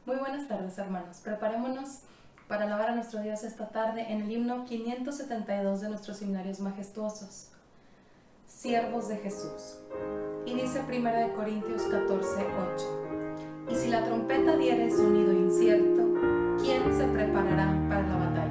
Muy buenas tardes, hermanos. Preparémonos para alabar a nuestro Dios esta tarde en el himno 572 de nuestros himnarios majestuosos, Siervos de Jesús. Y dice 1 Corintios 14:8: y si la trompeta diere sonido incierto, ¿quién se preparará para la batalla?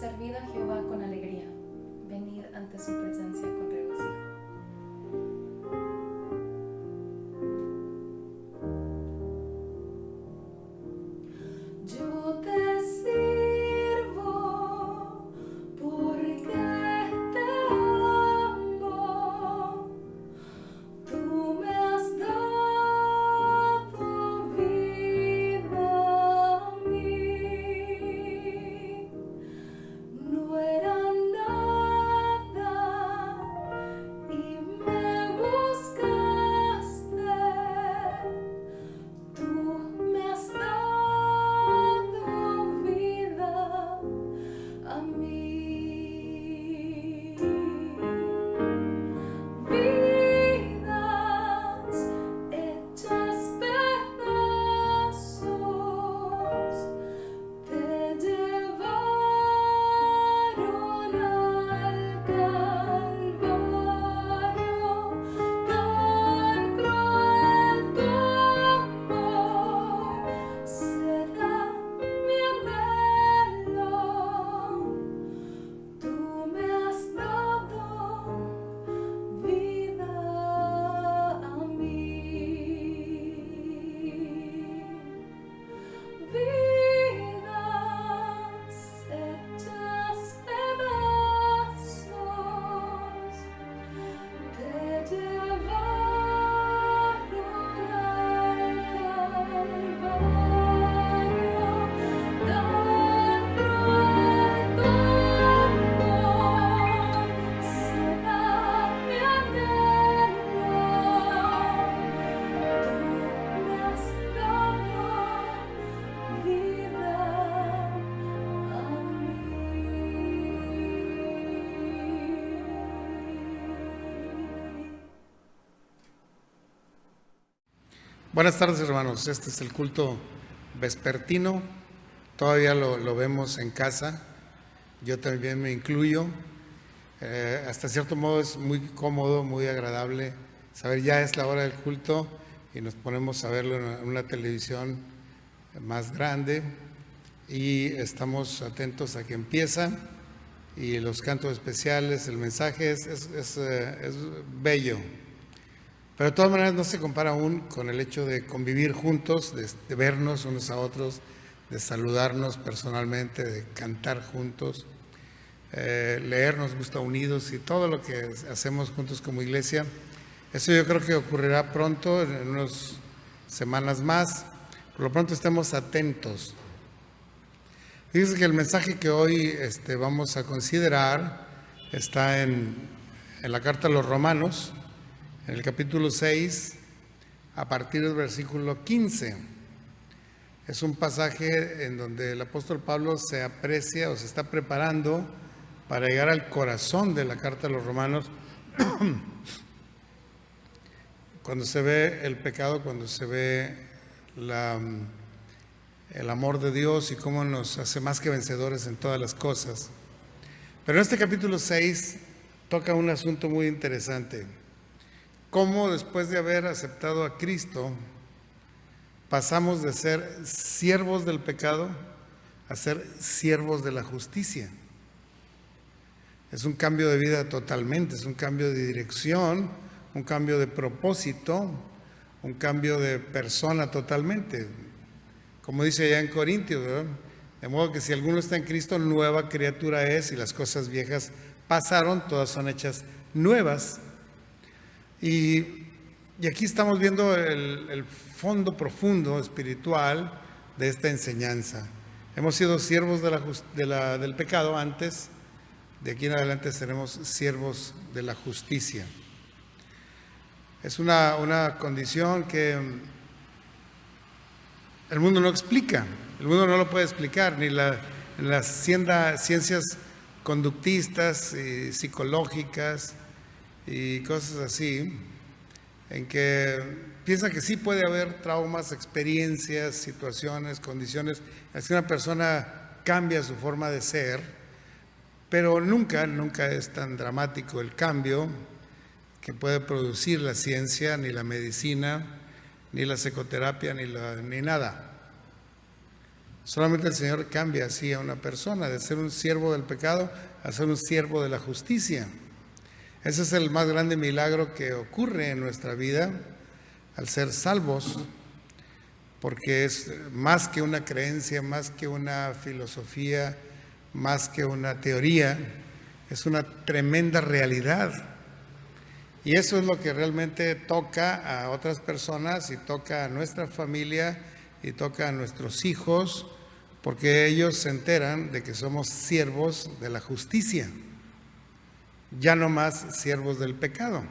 Servid a Jehová con alegría, venid ante su presencia con regocijo. Yo te sirvo porque te amo, tú me has dado vida a mí. No era nada y me buscaste, tú me has dado vida a mí. Vidas hechas pedazos te llevaron al Calvario. Tan cruel tu amor será mi anhelo. Tú me has dado vida a mí. Vidas hechas pedazos te llevaron al Calvario. Tan cruel tu amor será mi anhelo. Tú me has dado vida a mí. Buenas tardes, hermanos. Este es el culto vespertino. Todavía lo vemos en casa. Yo también me incluyo. Hasta cierto modo es muy cómodo, muy agradable saber ya es la hora del culto y nos ponemos a verlo en una televisión más grande y estamos atentos a que empieza y los cantos especiales, el mensaje es bello. Pero de todas maneras no se compara aún con el hecho de convivir juntos, de vernos unos a otros, de saludarnos personalmente, de cantar juntos, leer nos gusta unidos y todo lo que hacemos juntos como iglesia. Eso yo creo que ocurrirá pronto, en unas semanas más. Por lo pronto estemos atentos. Fíjense que el mensaje que hoy vamos a considerar está en la carta a los Romanos, en el capítulo 6, a partir del versículo 15. Es un pasaje en donde el apóstol Pablo se aprecia o se está preparando para llegar al corazón de la carta a los Romanos, cuando se ve el pecado, cuando se ve el amor de Dios y cómo nos hace más que vencedores en todas las cosas. Pero en este capítulo 6 toca un asunto muy interesante. Cómo después de haber aceptado a Cristo, pasamos de ser siervos del pecado a ser siervos de la justicia. Es un cambio de vida totalmente, es un cambio de dirección, un cambio de propósito, un cambio de persona totalmente. Como dice allá en Corintios, ¿verdad? De modo que si alguno está en Cristo, nueva criatura es, y las cosas viejas pasaron, todas son hechas nuevas. Y aquí estamos viendo el fondo profundo espiritual de esta enseñanza. Hemos sido siervos del pecado antes, de aquí en adelante seremos siervos de la justicia. Es una condición que el mundo no explica, el mundo no lo puede explicar, ni las ciencias conductistas y psicológicas y cosas así, en que piensa que sí puede haber traumas, experiencias, situaciones, condiciones, es que una persona cambia su forma de ser, pero nunca es tan dramático el cambio que puede producir la ciencia, ni la medicina, ni la psicoterapia, ni nada. Solamente el Señor cambia así a una persona, de ser un siervo del pecado a ser un siervo de la justicia. Ese es el más grande milagro que ocurre en nuestra vida al ser salvos, porque es más que una creencia, más que una filosofía, más que una teoría, es una tremenda realidad. Y eso es lo que realmente toca a otras personas y toca a nuestra familia y toca a nuestros hijos, porque ellos se enteran de que somos siervos de la justicia, ya no más siervos del pecado.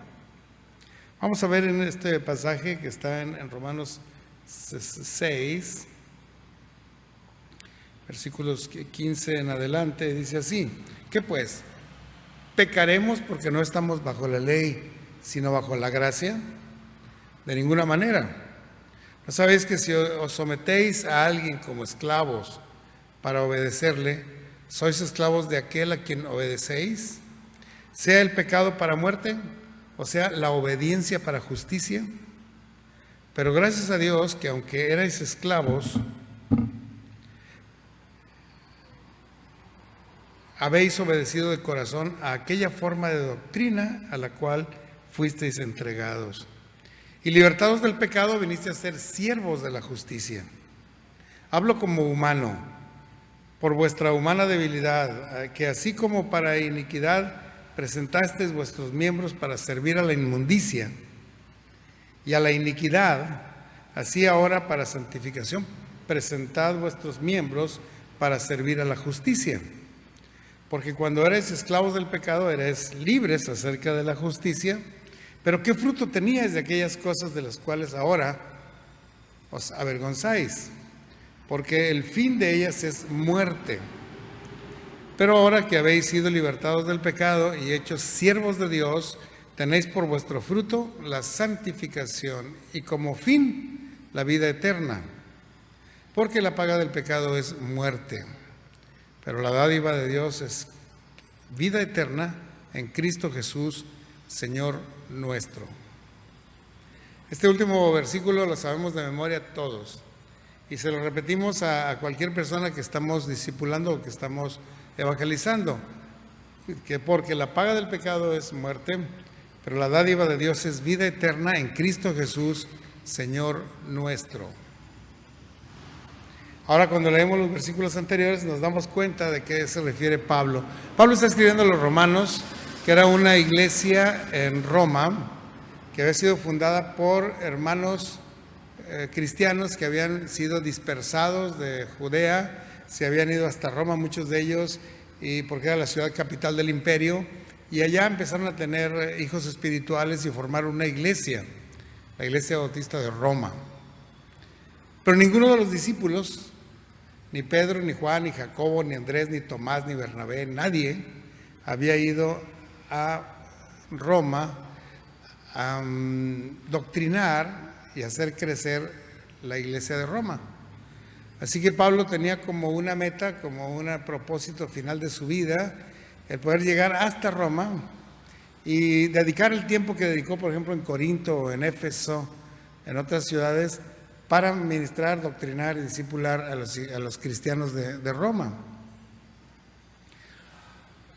Vamos a ver en este pasaje que está en Romanos 6, versículos 15 en adelante, dice así: ¿qué pues? ¿Pecaremos porque no estamos bajo la ley, sino bajo la gracia? De ninguna manera. ¿No sabéis que si os sometéis a alguien como esclavos para obedecerle, sois esclavos de aquel a quien obedecéis? Sea el pecado para muerte, o sea la obediencia para justicia. Pero gracias a Dios que aunque erais esclavos, habéis obedecido de corazón a aquella forma de doctrina a la cual fuisteis entregados. Y libertados del pecado, viniste a ser siervos de la justicia. Hablo como humano, por vuestra humana debilidad, que así como para iniquidad presentasteis vuestros miembros para servir a la inmundicia y a la iniquidad, así ahora para santificación presentad vuestros miembros para servir a la justicia. Porque cuando erais esclavos del pecado, erais libres acerca de la justicia. Pero ¿qué fruto teníais de aquellas cosas de las cuales ahora os avergonzáis? Porque el fin de ellas es muerte. Pero ahora que habéis sido libertados del pecado y hechos siervos de Dios, tenéis por vuestro fruto la santificación y como fin la vida eterna. Porque la paga del pecado es muerte, pero la dádiva de Dios es vida eterna en Cristo Jesús, Señor nuestro. Este último versículo lo sabemos de memoria todos y se lo repetimos a cualquier persona que estamos discipulando o que estamos evangelizando, que porque la paga del pecado es muerte, pero la dádiva de Dios es vida eterna en Cristo Jesús, Señor nuestro. Ahora, cuando leemos los versículos anteriores, nos damos cuenta de qué se refiere Pablo. Pablo está escribiendo a los romanos, que era una iglesia en Roma, que había sido fundada por hermanos cristianos que habían sido dispersados de Judea, se habían ido hasta Roma, muchos de ellos, y porque era la ciudad capital del imperio, y allá empezaron a tener hijos espirituales y formaron una iglesia, la Iglesia Bautista de Roma. Pero ninguno de los discípulos, ni Pedro, ni Juan, ni Jacobo, ni Andrés, ni Tomás, ni Bernabé, nadie había ido a Roma a doctrinar y hacer crecer la iglesia de Roma. Así que Pablo tenía como una meta, como un propósito final de su vida, el poder llegar hasta Roma y dedicar el tiempo que dedicó, por ejemplo, en Corinto, en Éfeso, en otras ciudades, para ministrar, doctrinar y discipular a los cristianos de Roma.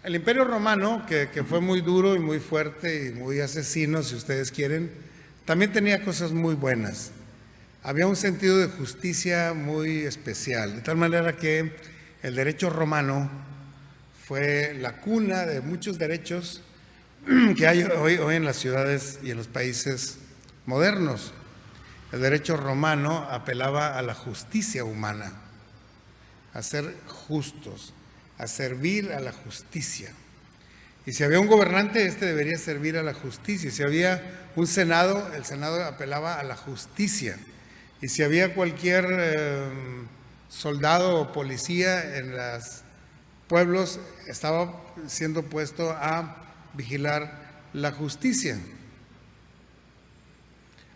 El Imperio Romano, que fue muy duro y muy fuerte y muy asesino, si ustedes quieren, también tenía cosas muy buenas. Había un sentido de justicia muy especial, de tal manera que el derecho romano fue la cuna de muchos derechos que hay hoy en las ciudades y en los países modernos. El derecho romano apelaba a la justicia humana, a ser justos, a servir a la justicia. Y si había un gobernante, este debería servir a la justicia. Si había un senado, el senado apelaba a la justicia. Y si había cualquier soldado o policía en los pueblos, estaba siendo puesto a vigilar la justicia,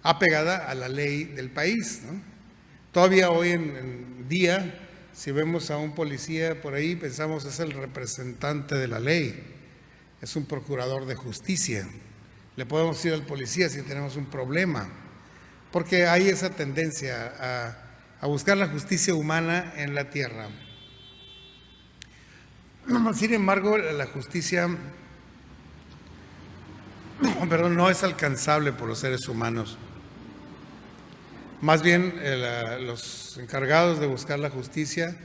apegada a la ley del país, ¿no? Todavía hoy en día, si vemos a un policía por ahí, pensamos es el representante de la ley, es un procurador de justicia. Le podemos ir al policía si tenemos un problema, porque hay esa tendencia a buscar la justicia humana en la tierra. Sin embargo, la justicia no es alcanzable por los seres humanos. Más bien, los encargados de buscar la justicia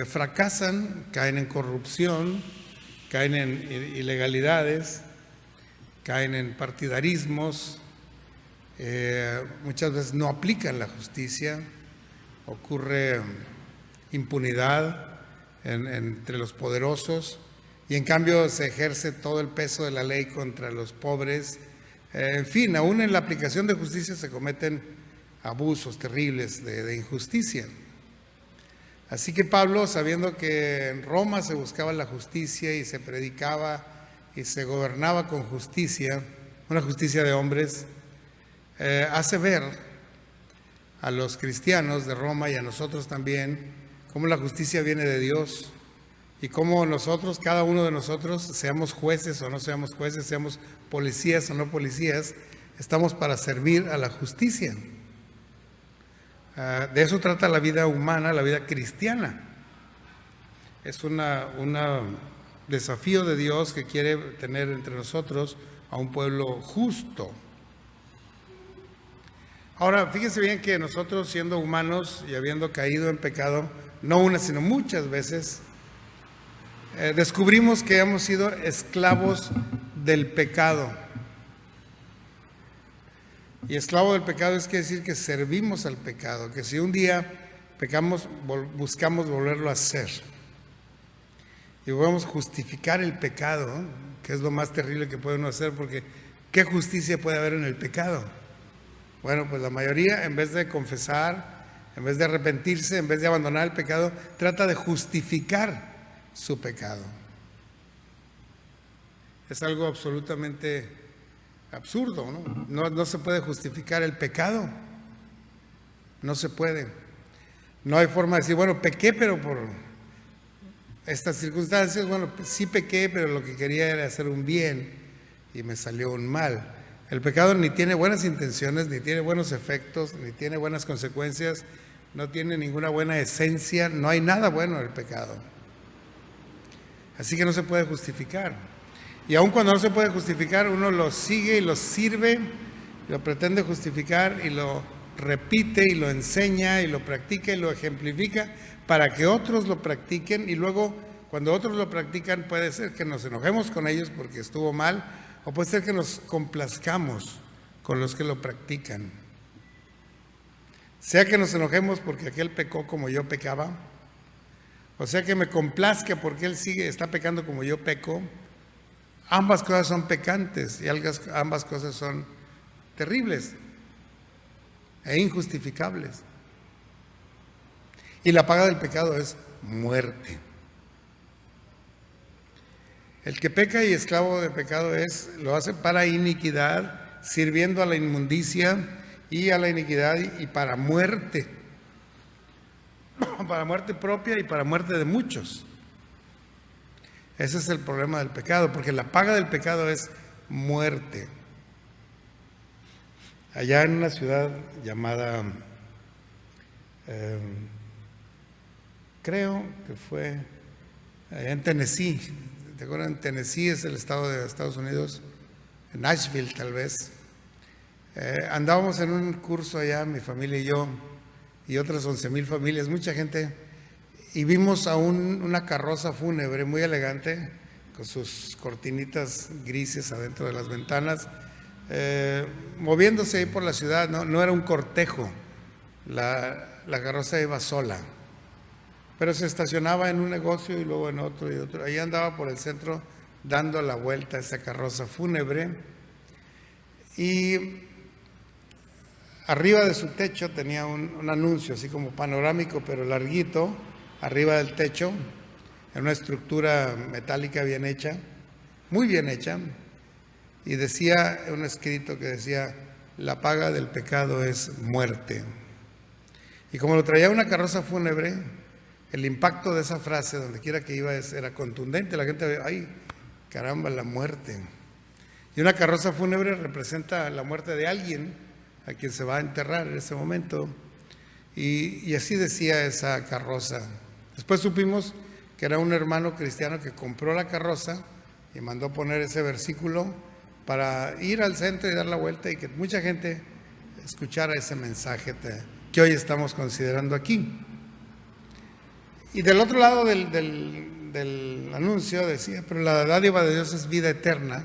fracasan, caen en corrupción, caen en ilegalidades, caen en partidarismos, muchas veces no aplican la justicia, ocurre impunidad entre los poderosos y en cambio se ejerce todo el peso de la ley contra los pobres. En fin, aún en la aplicación de justicia se cometen abusos terribles de injusticia. Así que Pablo, sabiendo que en Roma se buscaba la justicia y se predicaba y se gobernaba con justicia, una justicia de hombres, hace ver a los cristianos de Roma y a nosotros también cómo la justicia viene de Dios y cómo nosotros, cada uno de nosotros, seamos jueces o no seamos jueces, seamos policías o no policías, estamos para servir a la justicia. De eso trata la vida humana, la vida cristiana. Es un desafío de Dios que quiere tener entre nosotros a un pueblo justo. Ahora, fíjense bien que nosotros, siendo humanos y habiendo caído en pecado, no una, sino muchas veces, descubrimos que hemos sido esclavos del pecado. Y esclavo del pecado es decir que servimos al pecado, que si un día pecamos, buscamos volverlo a hacer. Y volvemos a justificar el pecado, que es lo más terrible que puede uno hacer, porque ¿qué justicia puede haber en el pecado? Bueno, pues la mayoría, en vez de confesar, en vez de arrepentirse, en vez de abandonar el pecado, trata de justificar su pecado. Es algo absolutamente absurdo, ¿no? No se puede justificar el pecado. No se puede. No hay forma de decir, bueno, pequé, pero por estas circunstancias, bueno, sí pequé, pero lo que quería era hacer un bien y me salió un mal. El pecado ni tiene buenas intenciones, ni tiene buenos efectos, ni tiene buenas consecuencias, no tiene ninguna buena esencia, no hay nada bueno en el pecado. Así que no se puede justificar. Y aun cuando no se puede justificar, uno lo sigue y lo sirve, lo pretende justificar y lo repite y lo enseña y lo practica y lo ejemplifica para que otros lo practiquen, y luego cuando otros lo practican puede ser que nos enojemos con ellos porque estuvo mal, o puede ser que nos complazcamos con los que lo practican. Sea que nos enojemos porque aquel pecó como yo pecaba, o sea que me complazca porque él está pecando como yo peco. Ambas cosas son pecantes y ambas cosas son terribles e injustificables. Y la paga del pecado es muerte. El que peca y esclavo de pecado lo hace para iniquidad, sirviendo a la inmundicia y a la iniquidad, y para muerte propia y para muerte de muchos. Ese es el problema del pecado, porque la paga del pecado es muerte. Allá en una ciudad llamada, creo que fue allá en Tennessee. ¿Te acuerdas? En Tennessee es el estado de Estados Unidos, en Nashville tal vez. Andábamos en un curso allá, mi familia y yo, y otras 11,000 familias, mucha gente, y vimos a una carroza fúnebre muy elegante, con sus cortinitas grises adentro de las ventanas, moviéndose ahí por la ciudad. No era un cortejo, la carroza iba sola, pero se estacionaba en un negocio y luego en otro y otro. Ahí andaba por el centro dando la vuelta a esa carroza fúnebre, y arriba de su techo tenía un anuncio así como panorámico, pero larguito, arriba del techo, en una estructura metálica bien hecha, muy bien hecha, y decía un escrito que decía: la paga del pecado es muerte. Y como lo traía una carroza fúnebre, el impacto de esa frase, donde quiera que iba, era contundente. La gente ve, ¡ay, caramba, la muerte! Y una carroza fúnebre representa la muerte de alguien a quien se va a enterrar en ese momento. Y así decía esa carroza. Después supimos que era un hermano cristiano que compró la carroza y mandó poner ese versículo para ir al centro y dar la vuelta, y que mucha gente escuchara ese mensaje que hoy estamos considerando aquí. Y del otro lado del anuncio decía: pero la dádiva de Dios es vida eterna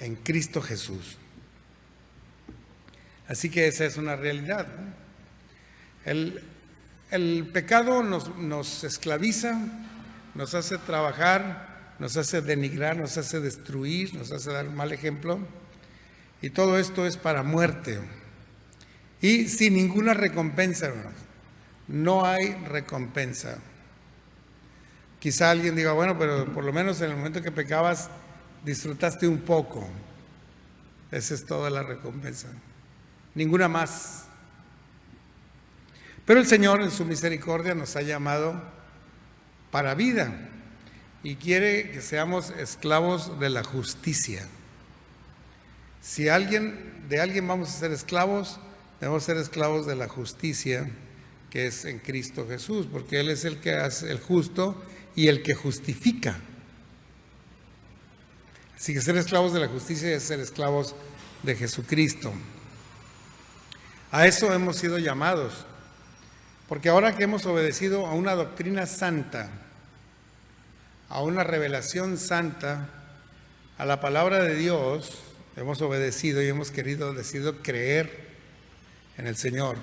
en Cristo Jesús. Así que esa es una realidad, ¿no? El pecado nos esclaviza, nos hace trabajar, nos hace denigrar, nos hace destruir, nos hace dar un mal ejemplo, y todo esto es para muerte y sin ninguna recompensa, hermanos. No hay recompensa. Quizá alguien diga: bueno, pero por lo menos en el momento que pecabas disfrutaste un poco. Esa es toda la recompensa, ninguna más. Pero el Señor, en su misericordia, nos ha llamado para vida y quiere que seamos esclavos de la justicia. Si de alguien vamos a ser esclavos, debemos ser esclavos de la justicia que es en Cristo Jesús, porque Él es el que hace el justo y el que justifica. Así que ser esclavos de la justicia es ser esclavos de Jesucristo. A eso hemos sido llamados, porque ahora que hemos obedecido a una doctrina santa, a una revelación santa, a la palabra de Dios, hemos obedecido y hemos decidido creer en el Señor.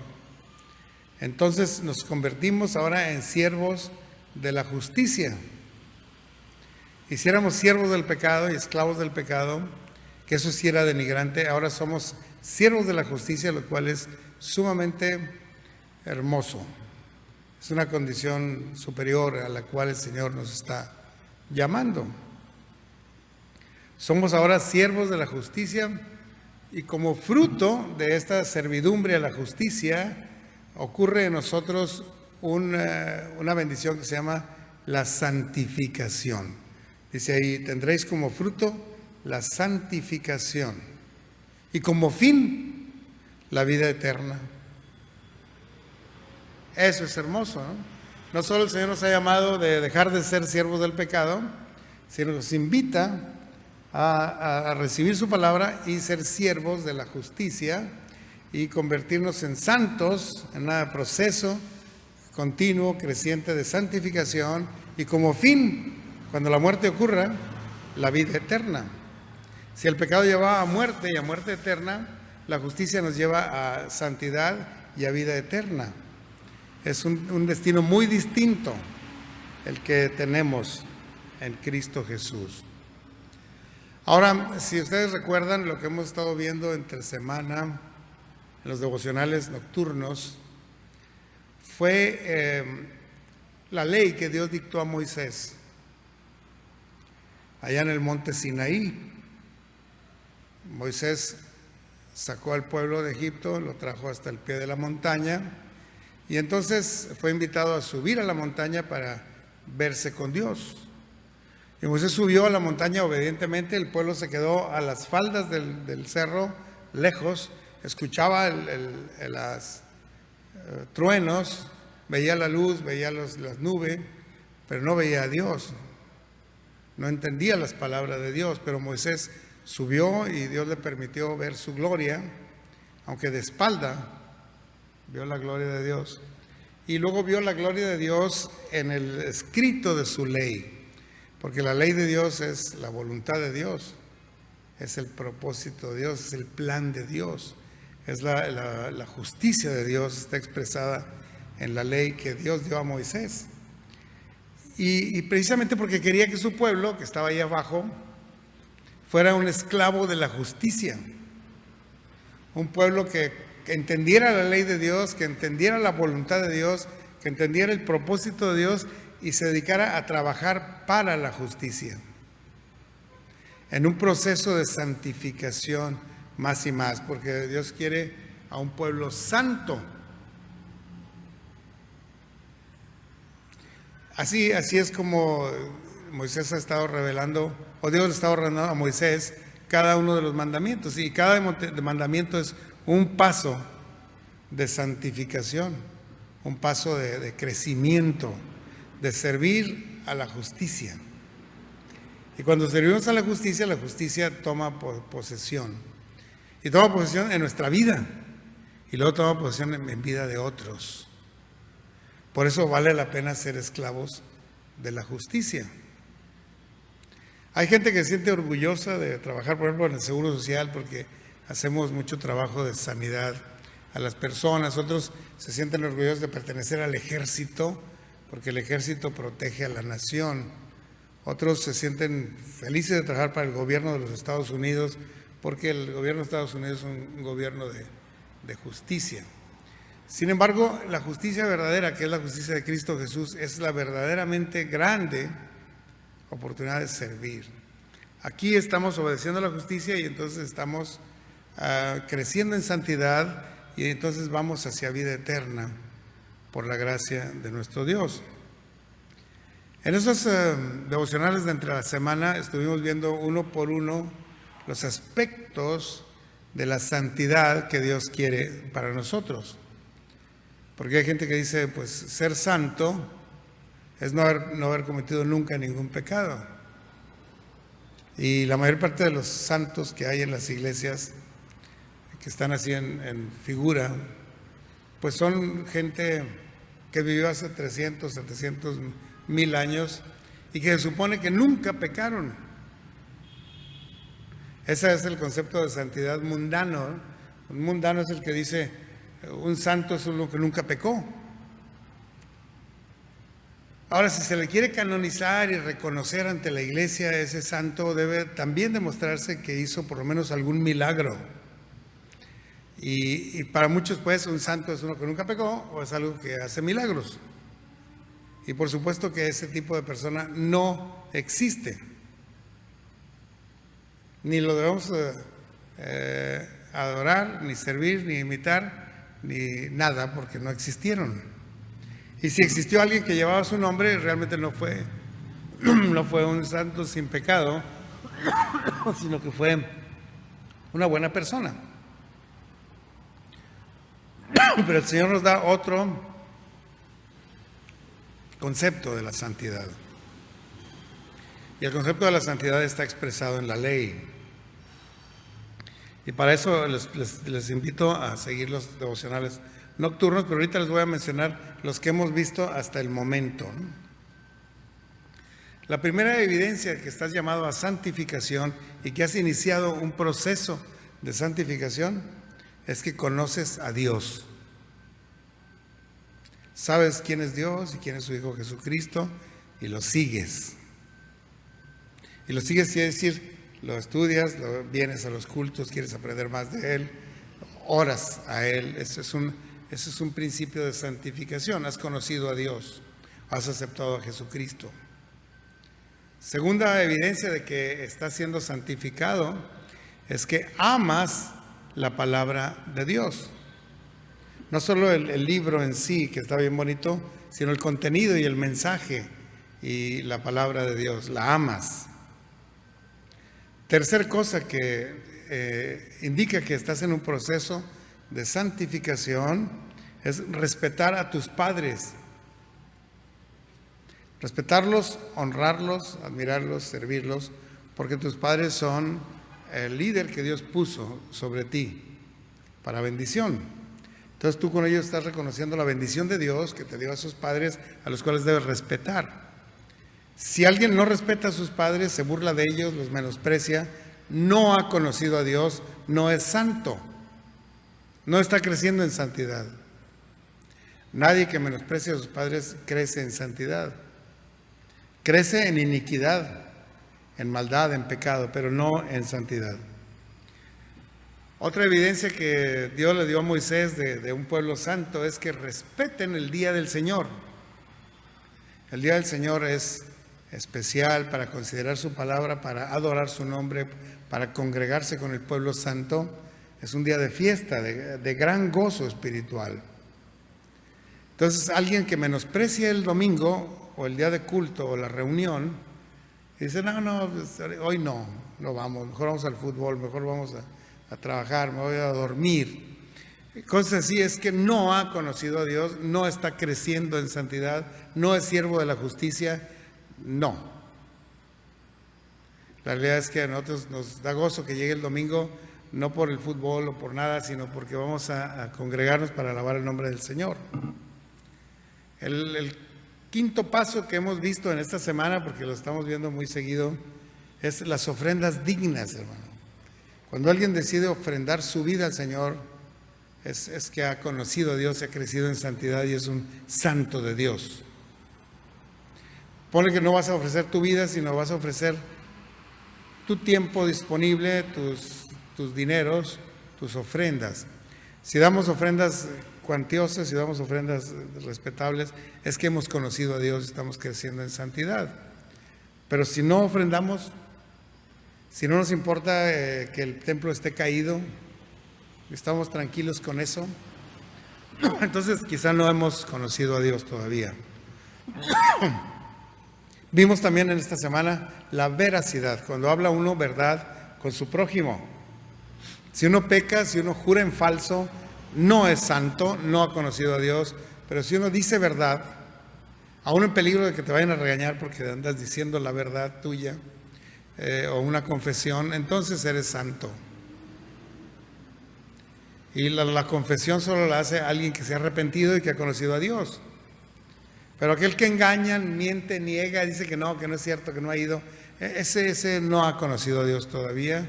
Entonces nos convertimos ahora en siervos de la justicia. Y si éramos siervos del pecado y esclavos del pecado, que eso sí era denigrante, ahora somos siervos de la justicia, lo cual es sumamente hermoso. Es una condición superior a la cual el Señor nos está llamando. Somos ahora siervos de la justicia, y como fruto de esta servidumbre a la justicia ocurre en nosotros una bendición que se llama la santificación. Dice ahí: tendréis como fruto la santificación. y como fin la vida eterna. Eso es hermoso, ¿no? No solo el Señor nos ha llamado de dejar de ser siervos del pecado, sino nos invita a recibir su palabra y ser siervos de la justicia y convertirnos en santos en un proceso continuo, creciente de santificación y como fin, cuando la muerte ocurra, la vida eterna. Si el pecado llevaba a muerte y a muerte eterna, la justicia nos lleva a santidad y a vida eterna. Es un destino muy distinto el que tenemos en Cristo Jesús. Ahora, si ustedes recuerdan lo que hemos estado viendo entre semana en los devocionales nocturnos, fue la ley que Dios dictó a Moisés allá en el monte Sinaí. Moisés sacó al pueblo de Egipto, lo trajo hasta el pie de la montaña y entonces fue invitado a subir a la montaña para verse con Dios. Y Moisés subió a la montaña obedientemente, el pueblo se quedó a las faldas del cerro, lejos, escuchaba los truenos, veía la luz, veía las nubes, pero no veía a Dios, no entendía las palabras de Dios, pero Moisés subió y Dios le permitió ver su gloria, aunque de espalda vio la gloria de Dios. Y luego vio la gloria de Dios en el escrito de su ley. Porque la ley de Dios es la voluntad de Dios, es el propósito de Dios, es el plan de Dios, es la justicia de Dios, está expresada en la ley que Dios dio a Moisés. Y precisamente porque quería que su pueblo, que estaba ahí abajo, fuera un esclavo de la justicia. Un pueblo que entendiera la ley de Dios, que entendiera la voluntad de Dios, que entendiera el propósito de Dios, y se dedicara a trabajar para la justicia, en un proceso de santificación más y más, porque Dios quiere a un pueblo santo. Así es como Moisés ha estado revelando, o Dios ha estado revelando a Moisés cada uno de los mandamientos, y cada mandamiento es un paso de santificación, un paso de crecimiento, de servir a la justicia. Y cuando servimos a la justicia toma posesión. Y toma posesión en nuestra vida. Y luego toma posesión en vida de otros. Por eso vale la pena ser esclavos de la justicia. Hay gente que se siente orgullosa de trabajar, por ejemplo, en el Seguro Social, porque hacemos mucho trabajo de sanidad a las personas. Otros se sienten orgullosos de pertenecer al ejército, porque el ejército protege a la nación. Otros se sienten felices de trabajar para el gobierno de los Estados Unidos, porque el gobierno de Estados Unidos es un gobierno de justicia. Sin embargo, la justicia verdadera, que es la justicia de Cristo Jesús, es la verdaderamente grande oportunidad de servir. Aquí estamos obedeciendo a la justicia y entonces estamos creciendo en santidad y entonces vamos hacia vida eterna, por la gracia de nuestro Dios. En esos devocionales de entre la semana estuvimos viendo uno por uno los aspectos de la santidad que Dios quiere para nosotros. Porque hay gente que dice, pues ser santo es no haber cometido nunca ningún pecado. Y la mayor parte de los santos que hay en las iglesias, que están así en figura, pues son gente que vivió hace 300, 700, 1000 años y que se supone que nunca pecaron. Ese es el concepto de santidad mundano. Un mundano es el que dice, un santo es uno que nunca pecó. Ahora, si se le quiere canonizar y reconocer ante la iglesia, ese santo debe también demostrarse que hizo por lo menos algún milagro. Y para muchos, pues, un santo es uno que nunca pecó o es algo que hace milagros. Y por supuesto que ese tipo de persona no existe. Ni lo debemos adorar, ni servir, ni imitar, ni nada, porque no existieron. Y si existió alguien que llevaba su nombre, realmente no fue un santo sin pecado, sino que fue una buena persona. Pero el Señor nos da otro concepto de la santidad. Y el concepto de la santidad está expresado en la ley. Y para eso les invito a seguir los devocionales nocturnos, pero ahorita les voy a mencionar los que hemos visto hasta el momento, ¿no? La primera evidencia que estás llamado a santificación y que has iniciado un proceso de santificación es que conoces a Dios. Sabes quién es Dios y quién es su Hijo Jesucristo y lo sigues. Y lo sigues quiere decir, lo estudias, vienes a los cultos, quieres aprender más de Él, oras a Él. Ese es un principio de santificación. Has conocido a Dios, has aceptado a Jesucristo. Segunda evidencia de que estás siendo santificado es que amas la palabra de Dios. No solo el libro en sí, que está bien bonito, sino el contenido y el mensaje y la palabra de Dios. La amas. Tercer cosa que indica que estás en un proceso de santificación es respetar a tus padres. Respetarlos, honrarlos, admirarlos, servirlos, porque tus padres son el líder que Dios puso sobre ti para bendición. Entonces tú con ellos estás reconociendo la bendición de Dios que te dio a sus padres, a los cuales debes respetar. Si alguien no respeta a sus padres, se burla de ellos, los menosprecia, no ha conocido a Dios, no es santo, no está creciendo en santidad. Nadie que menosprecie a sus padres crece en santidad. Crece en iniquidad, en maldad, en pecado, pero no en santidad. Otra evidencia que Dios le dio a Moisés de un pueblo santo es que respeten el día del Señor. El día del Señor es especial para considerar su palabra, para adorar su nombre, para congregarse con el pueblo santo. Es un día de fiesta, de gran gozo espiritual. Entonces, alguien que menosprecia el domingo o el día de culto o la reunión, y dice, no, hoy no vamos, mejor vamos al fútbol, mejor vamos a trabajar, me voy a dormir. Cosas así, es que no ha conocido a Dios, no está creciendo en santidad, no es siervo de la justicia, no. La realidad es que a nosotros nos da gozo que llegue el domingo, no por el fútbol o por nada, sino porque vamos a congregarnos para alabar el nombre del Señor. El quinto paso que hemos visto en esta semana, porque lo estamos viendo muy seguido, es las ofrendas dignas, hermano. Cuando alguien decide ofrendar su vida al Señor, es que ha conocido a Dios, ha crecido en santidad y es un santo de Dios. Ponle que no vas a ofrecer tu vida, sino vas a ofrecer tu tiempo disponible, tus dineros, tus ofrendas. Si damos ofrendas cuantiosas, si damos ofrendas respetables, es que hemos conocido a Dios y estamos creciendo en santidad. Pero si no ofrendamos, si no nos importa que el templo esté caído, estamos tranquilos con eso, entonces quizá no hemos conocido a Dios todavía. Vimos también en esta semana la veracidad, cuando habla uno verdad con su prójimo. Si uno peca, si uno jura en falso, no es santo, no ha conocido a Dios, pero si uno dice verdad, aún en peligro de que te vayan a regañar porque andas diciendo la verdad tuya, o una confesión, entonces eres santo. Y la confesión solo la hace alguien que se ha arrepentido y que ha conocido a Dios. Pero aquel que engaña, miente, niega, dice que no es cierto, que no ha ido, ese no ha conocido a Dios todavía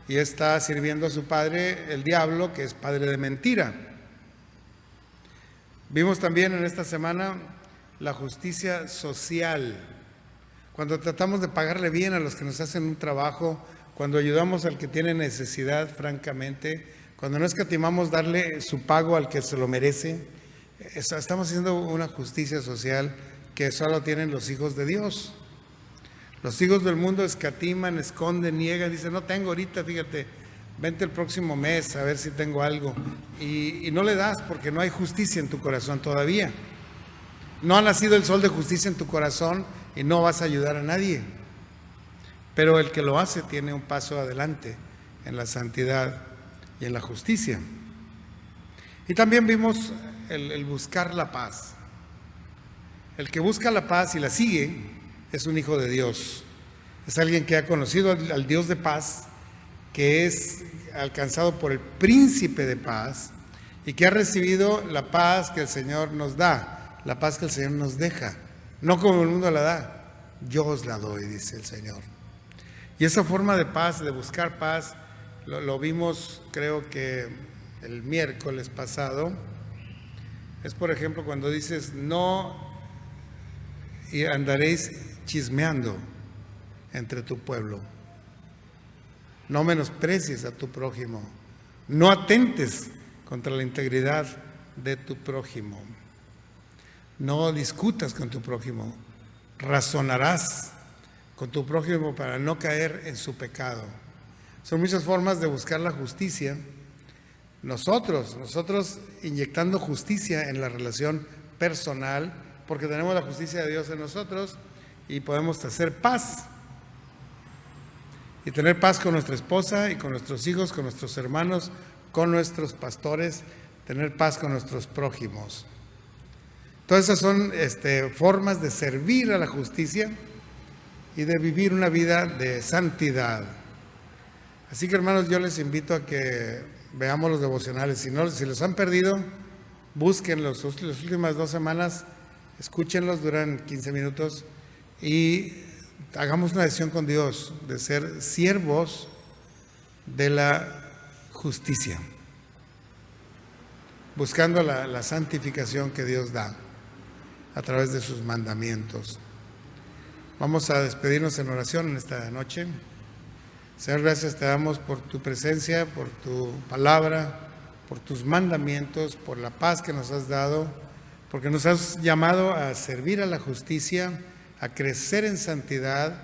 y está sirviendo a su padre, el diablo, que es padre de mentira. Vimos también en esta semana la justicia social. Cuando tratamos de pagarle bien a los que nos hacen un trabajo, cuando ayudamos al que tiene necesidad, francamente, cuando no escatimamos darle su pago al que se lo merece, estamos haciendo una justicia social que solo tienen los hijos de Dios. Los hijos del mundo escatiman, esconden, niegan, dicen, no tengo ahorita, fíjate, vente el próximo mes a ver si tengo algo. Y no le das porque no hay justicia en tu corazón todavía. No ha nacido el sol de justicia en tu corazón y no vas a ayudar a nadie. Pero el que lo hace tiene un paso adelante en la santidad y en la justicia. Y también vimos el buscar la paz. El que busca la paz y la sigue es un hijo de Dios. Es alguien que ha conocido al Dios de paz, que es alcanzado por el príncipe de paz y que ha recibido la paz que el Señor nos da, la paz que el Señor nos deja, no como el mundo la da, yo os la doy, dice el Señor. Y esa forma de paz, de buscar paz, lo vimos creo que el miércoles pasado. Es por ejemplo cuando dices no y andaréis chismeando entre tu pueblo. No menosprecies a tu prójimo. No atentes contra la integridad de tu prójimo. No discutas con tu prójimo. Razonarás con tu prójimo para no caer en su pecado. Son muchas formas de buscar la justicia. Nosotros inyectando justicia en la relación personal, porque tenemos la justicia de Dios en nosotros y podemos hacer paz. Y tener paz con nuestra esposa y con nuestros hijos, con nuestros hermanos, con nuestros pastores, tener paz con nuestros prójimos. Todas esas son formas de servir a la justicia y de vivir una vida de santidad. Así que hermanos, yo les invito a que veamos los devocionales. Si los han perdido, búsquenlos. Las últimas 2 semanas, escúchenlos, duran 15 minutos y hagamos una decisión con Dios de ser siervos de la justicia, buscando la santificación que Dios da a través de sus mandamientos. Vamos a despedirnos en oración en esta noche. Señor, gracias te damos por tu presencia, por tu palabra, por tus mandamientos, por la paz que nos has dado, porque nos has llamado a servir a la justicia, a crecer en santidad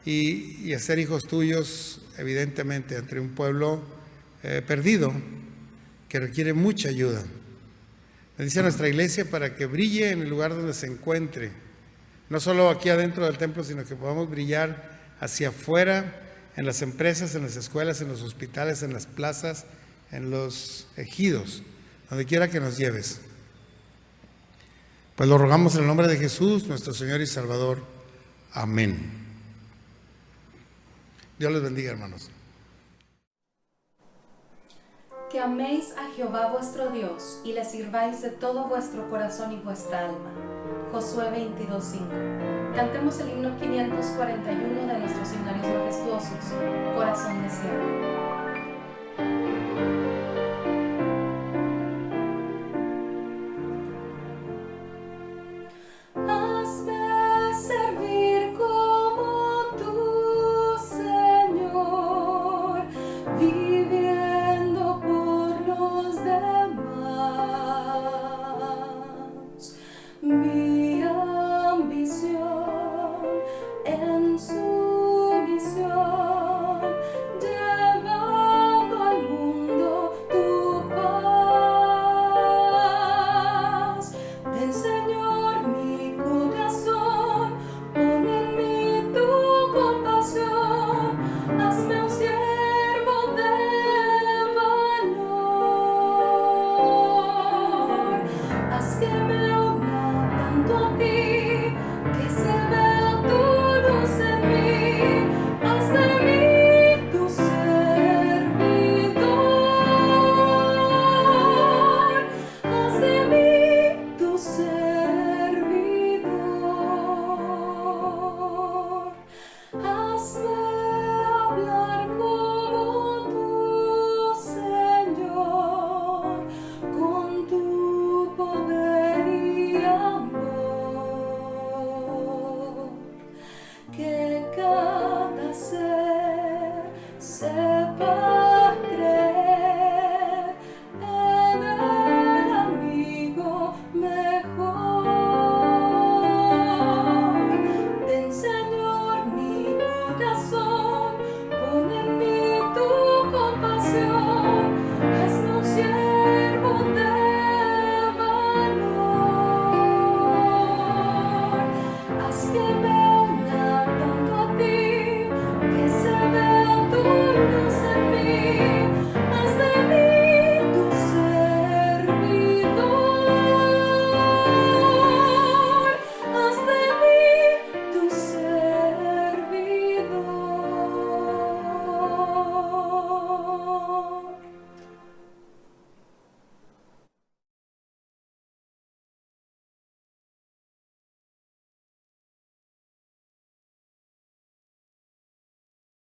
y a ser hijos tuyos, evidentemente, entre un pueblo perdido que requiere mucha ayuda. Bendice a nuestra iglesia para que brille en el lugar donde se encuentre, no solo aquí adentro del templo, sino que podamos brillar hacia afuera, en las empresas, en las escuelas, en los hospitales, en las plazas, en los ejidos, donde quiera que nos lleves. Pues lo rogamos en el nombre de Jesús, nuestro Señor y Salvador. Amén. Dios les bendiga, hermanos. Que améis a Jehová vuestro Dios y le sirváis de todo vuestro corazón y vuestra alma. Josué 22:5. Cantemos el himno 541 de nuestros himnarios majestuosos, Corazón de Siervo.